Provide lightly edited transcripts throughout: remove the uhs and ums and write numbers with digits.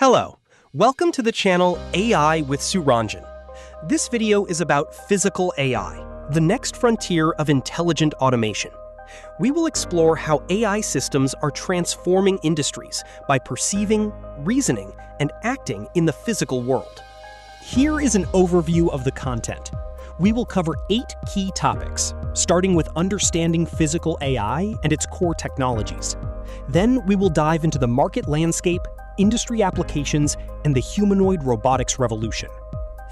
Hello, welcome to the channel AI with Suranjan. This video is about physical AI, the next frontier of intelligent automation. We will explore how AI systems are transforming industries by perceiving, reasoning, and acting in the physical world. Here is an overview of the content. We will cover 8 key topics, starting with understanding physical AI and its core technologies. Then we will dive into the market landscape, industry applications, and the humanoid robotics revolution.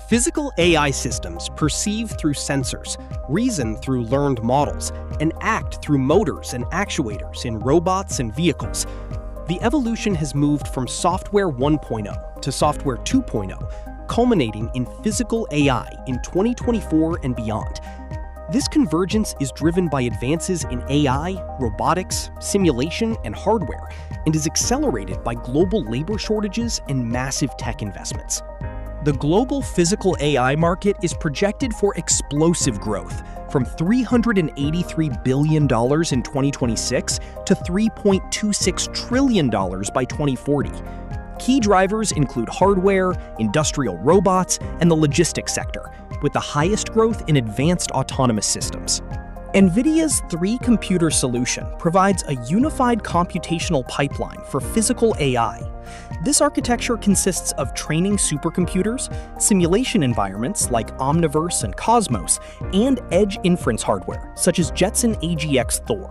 Physical AI systems perceive through sensors, reason through learned models, and act through motors and actuators in robots and vehicles. The evolution has moved from software 1.0 to software 2.0, culminating in physical AI in 2024 and beyond. This convergence is driven by advances in AI, robotics, simulation, and hardware, and is accelerated by global labor shortages and massive tech investments. The global physical AI market is projected for explosive growth, from $383 billion in 2026 to $3.26 trillion by 2040. Key drivers include hardware, industrial robots, and the logistics sector, with the highest growth in advanced autonomous systems. NVIDIA's 3-computer solution provides a unified computational pipeline for physical AI. This architecture consists of training supercomputers, simulation environments like Omniverse and Cosmos, and edge inference hardware, such as Jetson AGX Thor.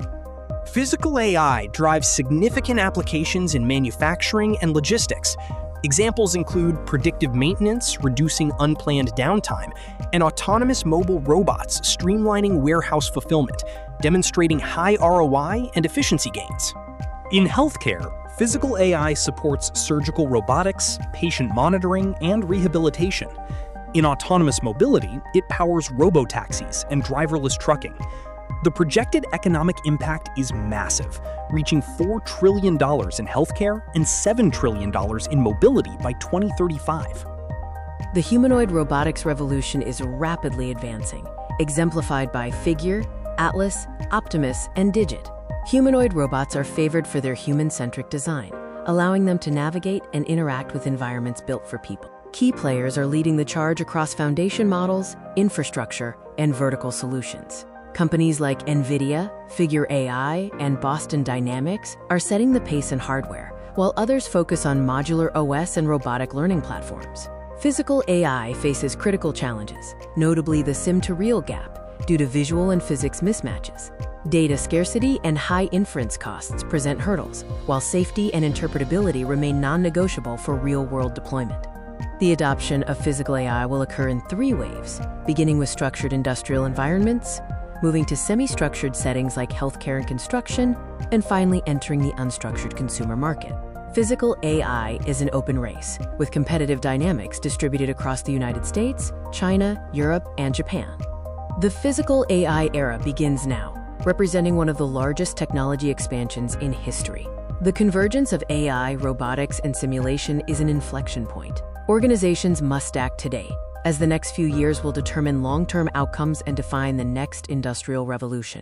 Physical AI drives significant applications in manufacturing and logistics. Examples include predictive maintenance, reducing unplanned downtime, and autonomous mobile robots streamlining warehouse fulfillment, demonstrating high ROI and efficiency gains. In healthcare, physical AI supports surgical robotics, patient monitoring, and rehabilitation. In autonomous mobility, it powers robotaxis and driverless trucking. The projected economic impact is massive, reaching $4 trillion in healthcare and $7 trillion in mobility by 2035. The humanoid robotics revolution is rapidly advancing, exemplified by Figure, Atlas, Optimus, and Digit. Humanoid robots are favored for their human-centric design, allowing them to navigate and interact with environments built for people. Key players are leading the charge across foundation models, infrastructure, and vertical solutions. Companies like NVIDIA, Figure AI, and Boston Dynamics are setting the pace in hardware, while others focus on modular OS and robotic learning platforms. Physical AI faces critical challenges, notably the sim-to-real gap, due to visual and physics mismatches. Data scarcity and high inference costs present hurdles, while safety and interpretability remain non-negotiable for real-world deployment. The adoption of physical AI will occur in 3 waves, beginning with structured industrial environments, moving to semi-structured settings like healthcare and construction, and finally entering the unstructured consumer market. Physical AI is an open race, with competitive dynamics distributed across the United States, China, Europe, and Japan. The physical AI era begins now, representing one of the largest technology expansions in history. The convergence of AI, robotics, and simulation is an inflection point. Organizations must act today, as the next few years will determine long-term outcomes and define the next industrial revolution.